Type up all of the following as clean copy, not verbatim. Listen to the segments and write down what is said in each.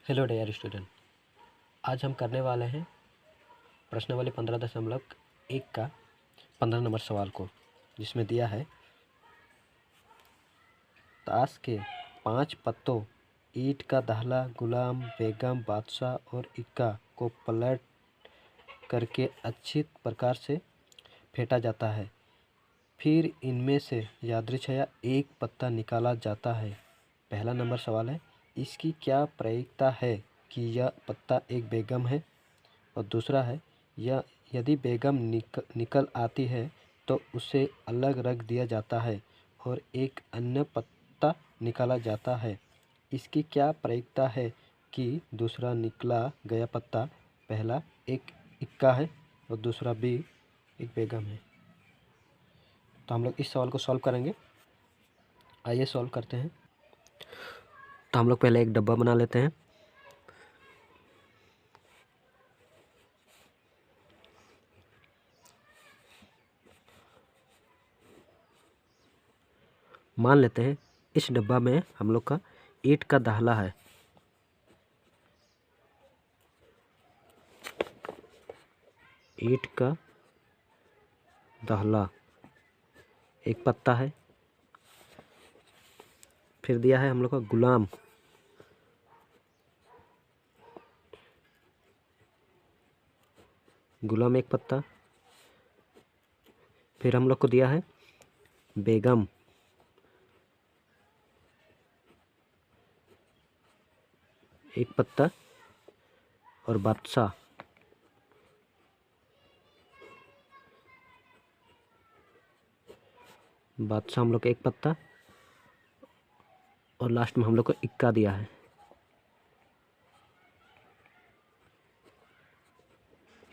Hello dear student, आज हम करने वाले हैं प्रश्नावली 15.1 का 15 नंबर सवाल को, जिसमें दिया है ताश के 5 पत्तों ईंट का दाहला, गुलाम, बेगम, बादशाह और इक्का को पलट करके अच्छी प्रकार से फेंटा जाता है। फिर इनमें से यादृच्छया एक पत्ता निकाला जाता है। पहला नंबर सवाल है, इसकी क्या प्रायिकता है कि यह पत्ता एक बेगम है। और दूसरा है, यह यदि बेगम निकल आती है तो उसे अलग रख दिया जाता है और एक अन्य पत्ता निकाला जाता है। इसकी क्या प्रायिकता है कि दूसरा निकला गया पत्ता पहला एक इक्का है और दूसरा भी एक बेगम है। तो हम लोग इस सवाल को सॉल्व करेंगे। आइए सॉल्व करते हैं। तो हम लोग पहले एक डब्बा बना लेते हैं। मान लेते हैं इस डब्बा में हम लोग का ईंट का दाहला है। ईंट का दाहला एक पत्ता है। फिर दिया है हम लोग का गुलाम, गुलाम एक पत्ता। फिर हम लोग को दिया है बेगम, एक पत्ता। और बादशाह, बादशाह हम लोग को एक पत्ता। और लास्ट में हम लोग को इक्का दिया है,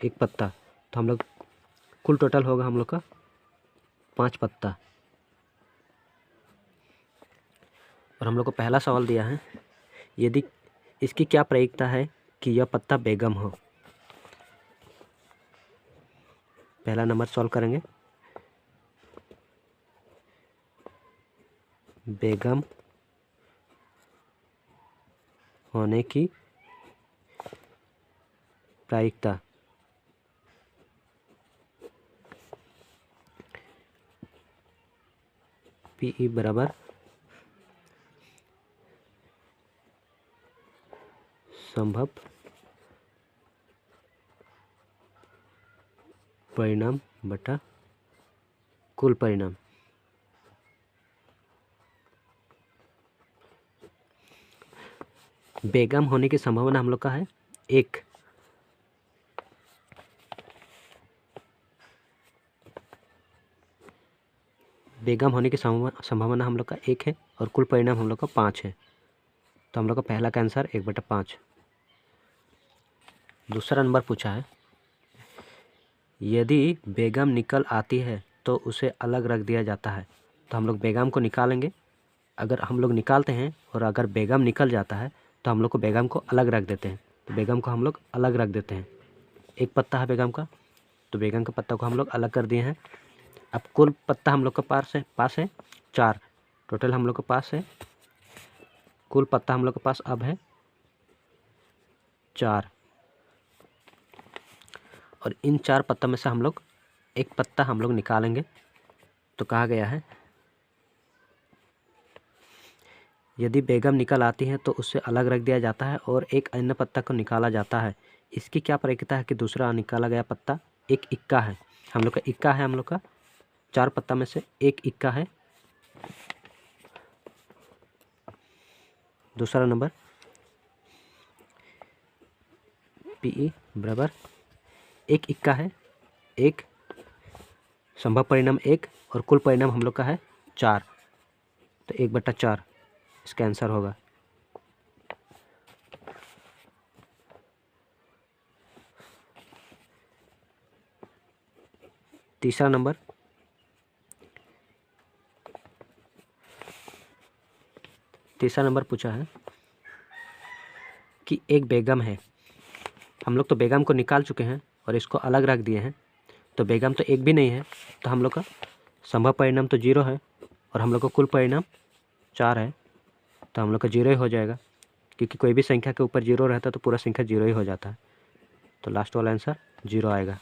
एक पत्ता। तो हम लोग कुल टोटल होगा हम लोग का 5 पत्ता। और हम लोग को पहला सवाल दिया है, यदि इसकी क्या प्रायिकता है कि यह पत्ता बेगम हो। पहला नंबर सॉल्व करेंगे। बेगम होने की प्रायिकता पी बराबर संभव परिणाम बटा कुल परिणाम। बेगम होने की संभावना हम लोग का है 1। बेगम होने की संभावना हम लोग का 1 है और कुल परिणाम हम लोग का 5 है। तो हम लोग का पहला का आंसर 1/5। दूसरा नंबर पूछा है, यदि बेगम निकल आती है तो उसे अलग रख दिया जाता है। तो हम लोग बेगम को निकालेंगे। अगर हम लोग निकालते हैं और अगर बेगम निकल जाता है तो हम लोग को बेगम को अलग रख देते हैं। तो बेगम को हम लोग अलग रख देते हैं। एक पत्ता है बेगम का, तो बेगम के पत्ता को हम लोग अलग कर दिए हैं। अब कुल पत्ता हम लोग के पास है 4। टोटल हम लोग के पास है, कुल पत्ता हम लोग के पास अब है 4। और इन 4 पत्ता में से हम लोग एक पत्ता हम लोग निकालेंगे। तो कहा गया है, यदि बेगम निकल आती है तो उससे अलग रख दिया जाता है और एक अन्य पत्ता को निकाला जाता है। इसकी क्या प्रायिकता है कि दूसरा निकाला गया पत्ता एक इक्का है। हम लोग का इक्का है, हम लोग का 4 पत्ता में से एक इक्का है। दूसरा नंबर पी बराबर एक इक्का है, एक संभव परिणाम 1 और कुल परिणाम हम लोग का है 4। तो 1/4 इसका आंसर होगा। तीसरा नंबर पूछा है कि एक बेगम है। हम लोग तो बेगम को निकाल चुके हैं और इसको अलग रख दिए हैं। तो बेगम तो एक भी नहीं है, तो हम लोग का संभव परिणाम तो 0 है और हम लोग का कुल परिणाम 4 है। तो हम लोग का 0 ही हो जाएगा, क्योंकि कोई भी संख्या के ऊपर जीरो रहता है तो पूरा संख्या जीरो ही हो जाता है। तो लास्ट वाला आंसर जीरो आएगा।